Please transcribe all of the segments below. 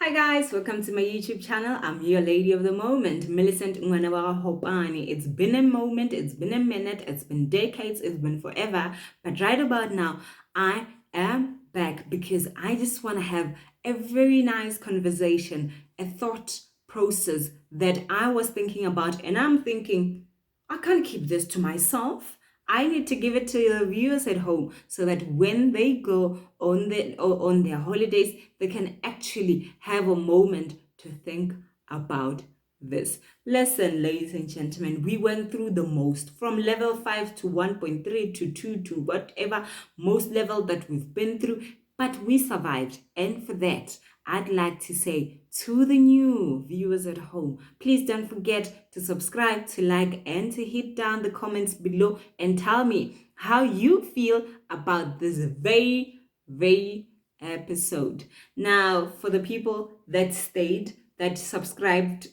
Hi guys, welcome to my YouTube channel. I'm your lady of the moment, Millicent Ngwanawa Hopani. It's been a moment, it's been a minute, it's been decades, it's been forever. But right about now, I am back because I just want to have a very nice conversation, a thought process that I was thinking about. And I'm thinking, I can't keep this to myself. I need to give it to the viewers at home so that when they go on their holidays, they can actually have a moment to think about this. Listen, ladies and gentlemen, we went through the most from level 5 to 1.3 to 2 to whatever most level that we've been through, but we survived. And for that, I'd like to say to the new viewers at home, please don't forget to subscribe, to like, and to hit down the comments below and tell me how you feel about this very episode. Now, for the people that stayed, that subscribed,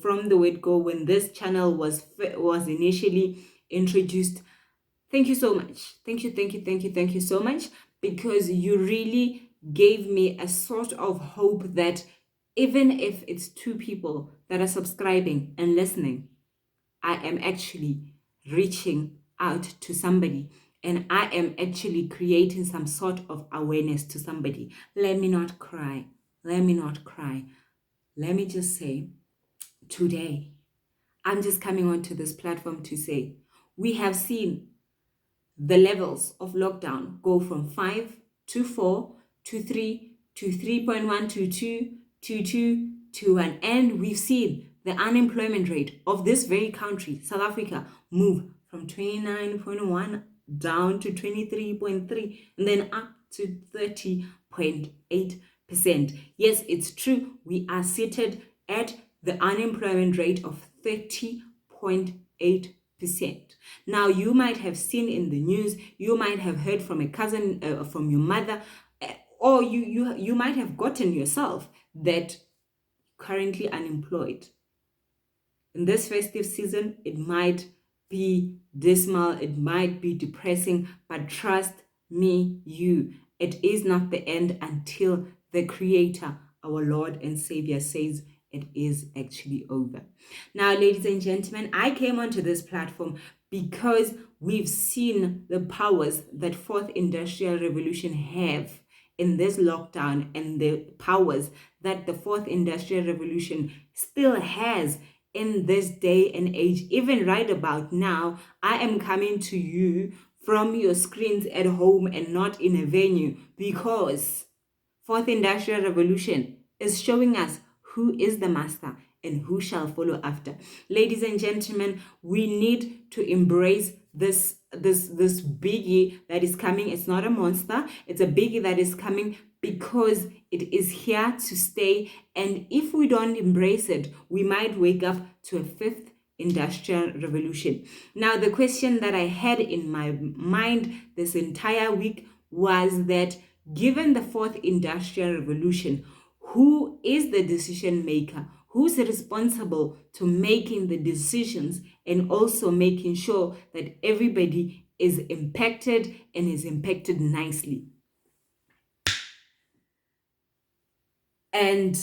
from the word go when this channel was initially introduced, thank you so much. Thank you so much, because you really gave me a sort of hope that even if it's 2 people that are subscribing and listening, I am actually reaching out to somebody and I am actually creating some sort of awareness to somebody. Let me not cry. Let me not cry. Let me just say, today, I'm just coming onto this platform to say, we have seen the levels of lockdown go from 5 to 4 to 3 to 3.1 to 2 to 2 to 1. And we've seen the unemployment rate of this very country, South Africa, move from 29.1 down to 23.3 and then up to 30.8%. Yes, it's true. We are seated at the unemployment rate of 30.8%. Now, you might have seen in the news, you might have heard from a cousin, from your mother, or you might have gotten yourself that currently unemployed. In this festive season, it might be dismal, it might be depressing, but trust me, it is not the end until the Creator, our Lord and Savior, says it is actually over. Now, ladies and gentlemen, I came onto this platform because we've seen the powers that Fourth Industrial Revolution have in this lockdown and the powers that the Fourth Industrial Revolution still has in this day and age. Even right about now, I am coming to you from your screens at home and not in a venue, because Fourth Industrial Revolution is showing us who is the master and who shall follow after. Ladies and gentlemen, we need to embrace this biggie that is coming. It's not a monster, it's a biggie that is coming because it is here to stay. And if we don't embrace it, we might wake up to a fifth industrial revolution. Now, the question that I had in my mind this entire week was that, given the fourth industrial revolution, who is the decision maker? Who's responsible to making the decisions and also making sure that everybody is impacted and is impacted nicely? And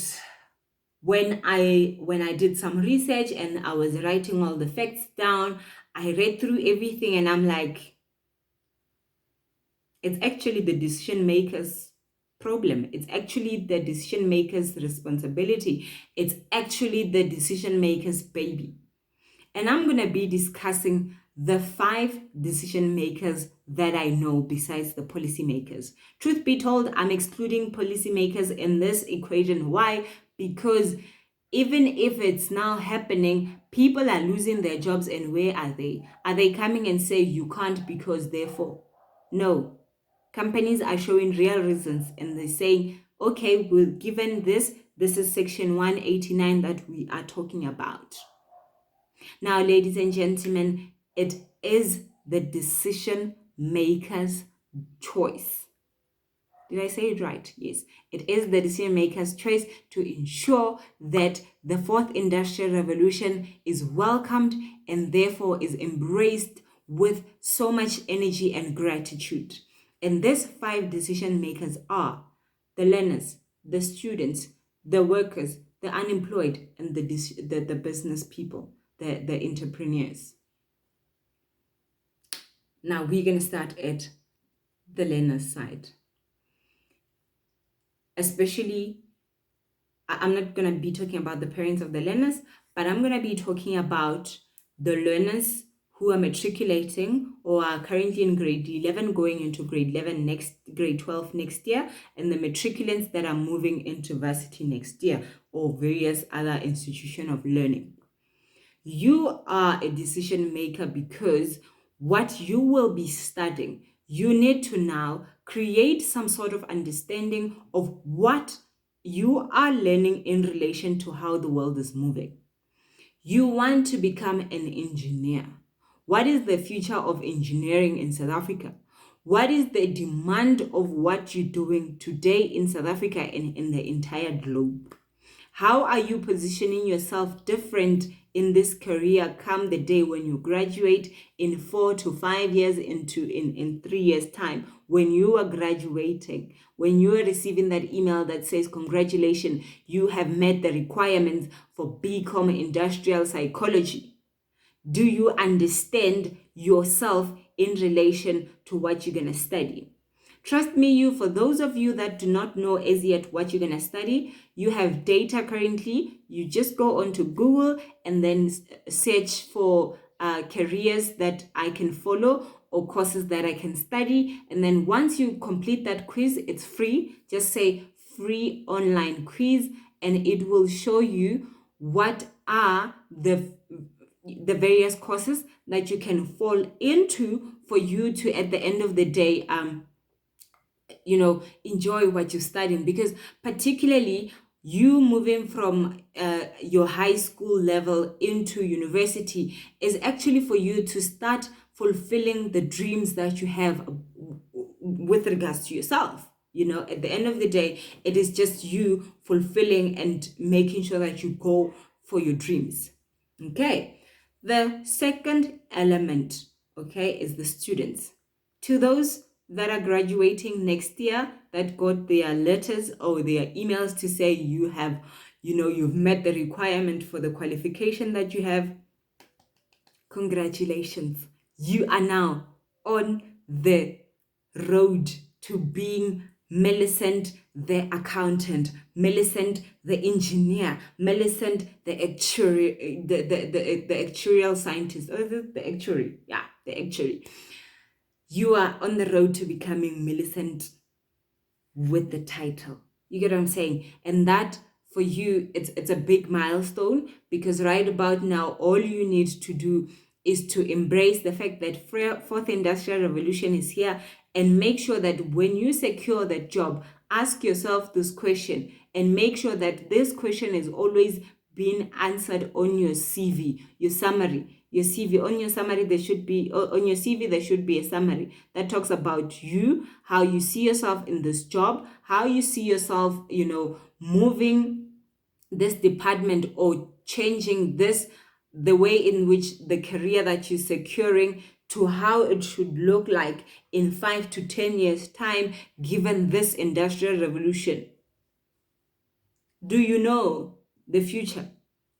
when I did some research and I was writing all the facts down, I read through everything and I'm like, it's actually the decision makers' problem. It's actually the decision maker's responsibility. It's actually the decision maker's baby. And I'm going to be discussing the 5 decision makers that I know besides the policymakers. Truth be told, I'm excluding policymakers in this equation. Why? Because even if it's now happening, people are losing their jobs, and where are they? Are they coming and say you can't because therefore? No. Companies are showing real reasons and they're saying, okay, we're given this is section 189 that we are talking about. Now, ladies and gentlemen, it is the decision maker's choice. Did I say it right? Yes. It is the decision maker's choice to ensure that the fourth industrial revolution is welcomed and therefore is embraced with so much energy and gratitude. And these 5 decision makers are the learners, the students, the workers, the unemployed, and the business people, the entrepreneurs. Now we're going to start at the learner's side. Especially, I'm not going to be talking about the parents of the learners, but I'm going to be talking about the learners who are matriculating or are currently in grade 11 going into grade 12 next year, and the matriculants that are moving into varsity next year or various other institution of learning. You are a decision maker because what you will be studying, you need to now create some sort of understanding of what you are learning in relation to how the world is moving. You want to become an engineer. What is the future of engineering in South Africa? What is the demand of what you're doing today in South Africa and in the entire globe? How are you positioning yourself different in this career come the day when you graduate in 4 to 5 years in 3 years time, when you are graduating, when you are receiving that email that says congratulations, you have met the requirements for BCom industrial psychology? Do you understand yourself in relation to what you're going to study? Trust me, for those of you that do not know as yet what you're going to study, you have data currently. You just go onto Google and then search for careers that I can follow or courses that I can study. And then once you complete that quiz, it's free. Just say free online quiz and it will show you what are the various courses that you can fall into for you to, at the end of the day, enjoy what you're studying. Because particularly you moving from your high school level into university is actually for you to start fulfilling the dreams that you have with regards to yourself. At the end of the day, it is just you fulfilling and making sure that you go for your dreams. Okay, the second element, is the students. To those that are graduating next year, that got their letters or their emails to say you've met the requirement for the qualification that you have, congratulations. You are now on the road to being Millicent the accountant, Millicent the engineer, Millicent the actuary, the actuarial scientist, or the actuary, the actuary. You are on the road to becoming Millicent with the title. You get what I'm saying? And that for you, it's a big milestone, because right about now, all you need to do is to embrace the fact that fourth industrial revolution is here, and make sure that when you secure that job, ask yourself this question and make sure that this question is always being answered on your CV, your summary, your CV. On your summary, there should be a summary that talks about you, how you see yourself in this job, how you see yourself, moving this department or changing the way in which the career that you're securing to how it should look like in 5 to 10 years time, given this industrial revolution. Do you know the future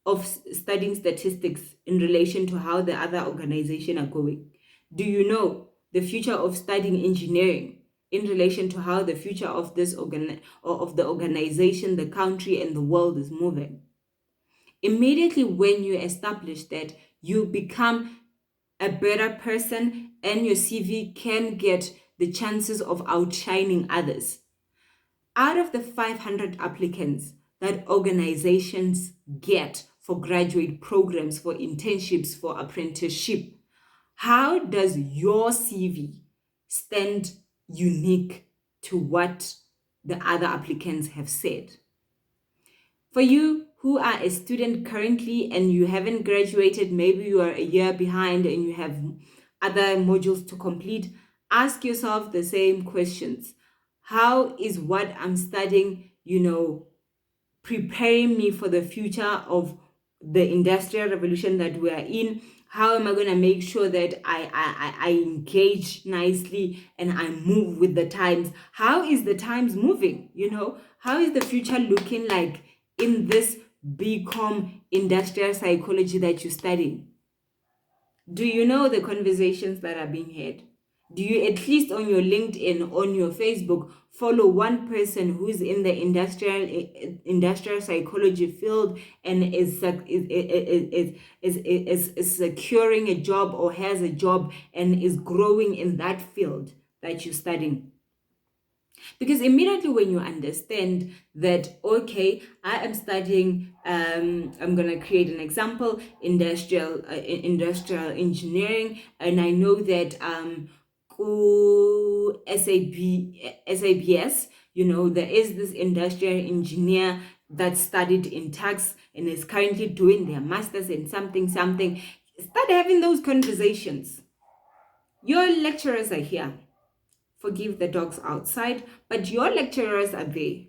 of studying statistics in relation to how the other organizations are going? Do you know the future of studying engineering in relation to how the future of this of the organization, the country, and the world is moving? Immediately when you establish that, you become a better person, and your CV can get the chances of outshining others. Out of the 500 applicants that organizations get for graduate programs, for internships, for apprenticeship, how does your CV stand unique to what the other applicants have said? For you who are a student currently and you haven't graduated, maybe you are a year behind and you have other modules to complete, ask yourself the same questions. How is what I'm studying, preparing me for the future of the industrial revolution that we are in? How am I going to make sure that I engage nicely and I move with the times? How is the times moving? How is the future looking like in this BCom industrial psychology that you're studying? Do you know the conversations that are being had? Do you, at least on your LinkedIn, on your Facebook, follow one person who's in the industrial psychology field and is securing a job or has a job and is growing in that field that you're studying? Because immediately when you understand that, okay, I am studying, I'm going to create an example, industrial engineering, and I know that SABS, there is this industrial engineer that studied in tax and is currently doing their masters in something. Start having those conversations. Your lecturers are here. Forgive the dogs outside, but your lecturers are there,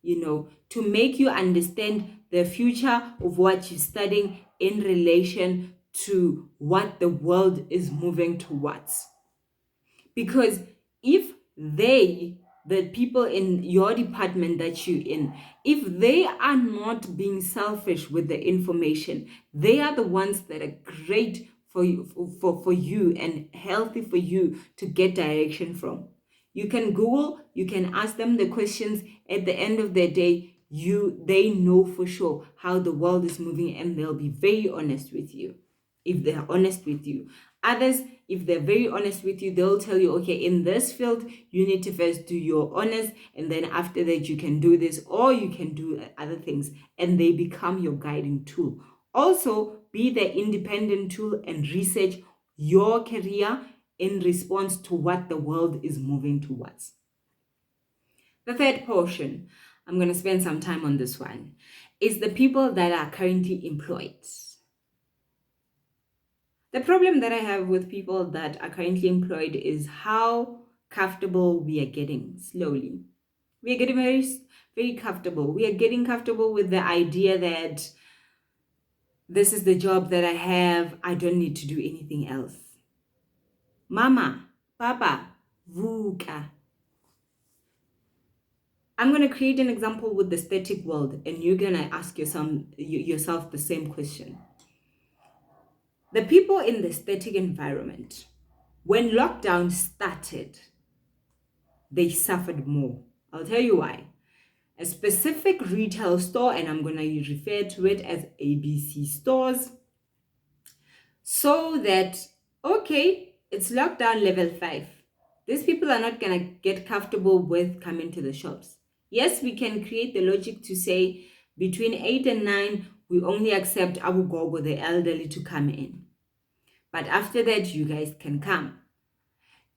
to make you understand the future of what you're studying in relation to what the world is moving towards. Because if the people in your department that you're in, if they are not being selfish with the information, they are the ones that are great for you and healthy for you to get direction from. You can Google, you can ask them the questions. At the end of the day, they know for sure how the world is moving, and they'll be very honest with you if they're honest with you. Others, if they're very honest with you, they'll tell you, okay, in this field, you need to first do your honors, and then after that, you can do this, or you can do other things, and they become your guiding tool. Also, be the independent tool and research your career in response to what the world is moving towards. The third portion, I'm going to spend some time on this one, is the people that are currently employed. The problem that I have with people that are currently employed is how comfortable we are getting slowly. We are getting very, very comfortable. We are getting comfortable with the idea that this is the job that I have. I don't need to do anything else. Mama, Papa, vuka. I'm going to create an example with the static world, and you're going to ask yourself the same question. The people in the static environment, when lockdown started, they suffered more. I'll tell you why. A specific retail store, and I'm going to refer to it as ABC stores, so that, okay, it's lockdown level 5. These people are not going to get comfortable with coming to the shops. Yes, we can create the logic to say between 8 and 9, we only accept Abu Gogo, the elderly, to come in. But after that, you guys can come.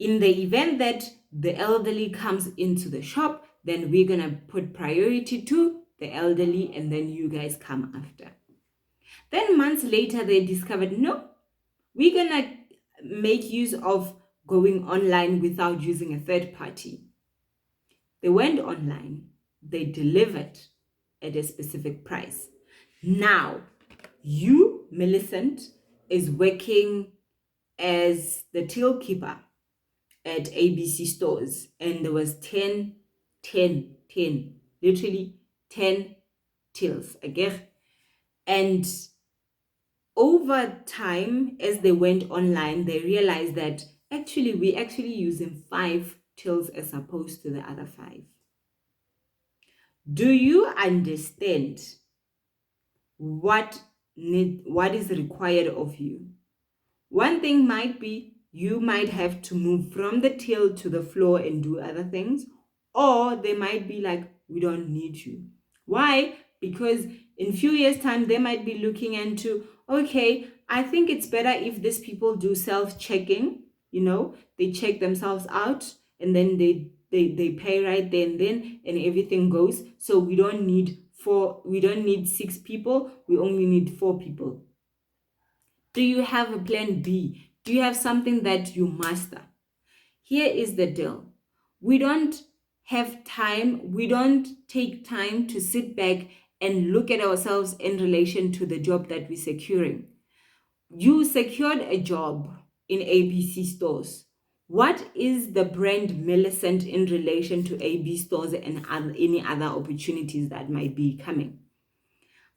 In the event that the elderly comes into the shop, then we're going to put priority to the elderly, and then you guys come after. Then months later, they discovered, no, we're going to make use of going online without using a third party. They went online, they delivered at a specific price. Now, you, Millicent, is working as the till keeper at ABC stores, and there was 10, literally 10 tills, okay? And over time, as they went online, they realized that we're actually using 5 tills as opposed to the other 5. Do you understand what is required of you? One thing might be you might have to move from the till to the floor and do other things, or they might be like, we don't need you. Why? Because in a few years' time, they might be looking into, okay, I think it's better if these people do self-checking, they check themselves out, and then they pay right there and then, and everything goes. So we don't need 6 people, we only need 4 people. Do you have a plan B? Do you have something that you master? Here is the deal. We don't have time, we don't take time to sit back and look at ourselves in relation to the job that we're securing. You secured a job in ABC stores. What is the brand Millicent in relation to AB stores and any other opportunities that might be coming?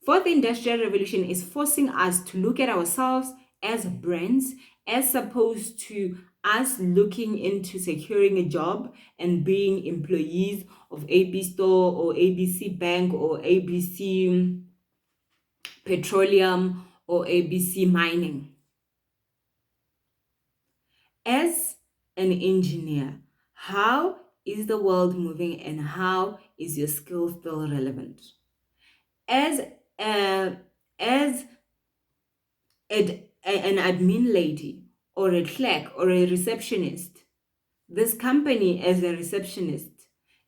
Fourth industrial revolution is forcing us to look at ourselves as brands as opposed to us looking into securing a job and being employees of AB Store or ABC Bank or ABC Petroleum or ABC Mining. As an engineer, how is the world moving and how is your skill still relevant? As a, as an admin lady or a clerk or a receptionist, this company as a receptionist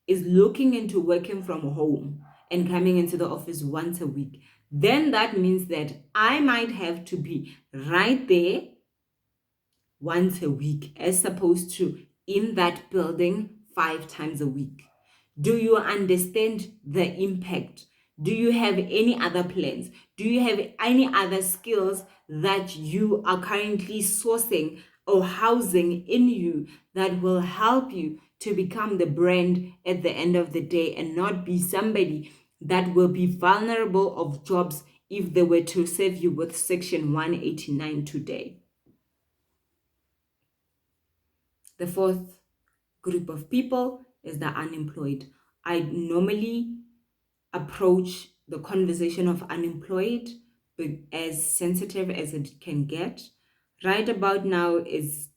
is looking into working from home and coming into the office once a week. Then that means that I might have to be right there once a week as opposed to in that building 5 times a week. Do you understand the impact? Do you have any other plans? Do you have any other skills that you are currently sourcing or housing in you that will help you to become the brand at the end of the day and not be somebody that will be vulnerable of jobs if they were to serve you with Section 189 today? The fourth group of people is the unemployed. I normally approach the conversation of unemployed as sensitive as it can get. Right about now it's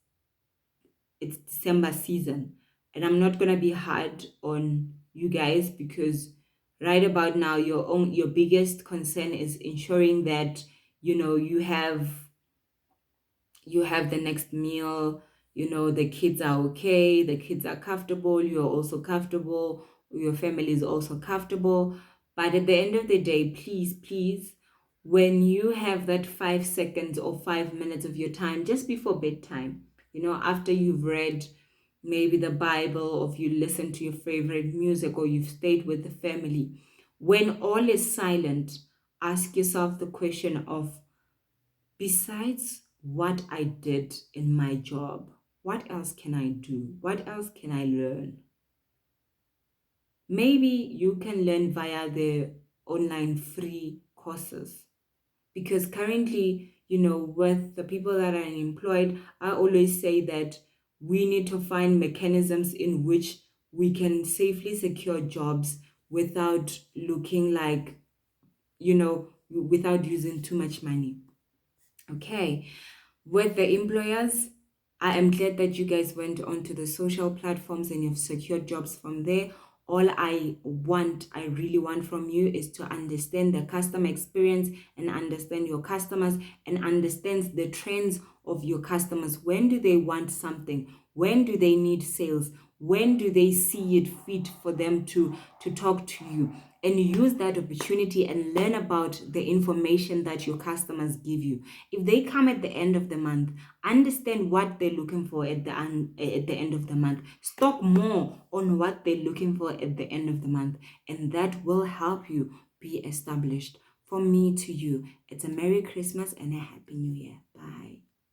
December season, and I'm not gonna be hard on you guys because right about now your biggest concern is ensuring that you have the next meal, the kids are okay, the kids are comfortable, you're also comfortable, your family is also comfortable. But at the end of the day, please, when you have that 5 seconds or 5 minutes of your time just before bedtime, after you've read maybe the Bible, or if you listen to your favorite music, or you've stayed with the family, when all is silent, ask yourself the question of, besides what I did in my job, what else can I do? What else can I learn? Maybe you can learn via the online free courses. Because currently, with the people that are unemployed, I always say that we need to find mechanisms in which we can safely secure jobs without looking like, without using too much money. Okay. With the employers, I am glad that you guys went onto the social platforms and you've secured jobs from there. All I really want from you is to understand the customer experience and understand your customers and understand the trends of your customers. When do they want something? When do they need sales? When do they see it fit for them to talk to you? And use that opportunity and learn about the information that your customers give you. If they come at the end of the month, understand what they're looking for at the end of the month. Stock more on what they're looking for at the end of the month, and that will help you be established. From me to you, it's a Merry Christmas and a Happy New Year. Bye.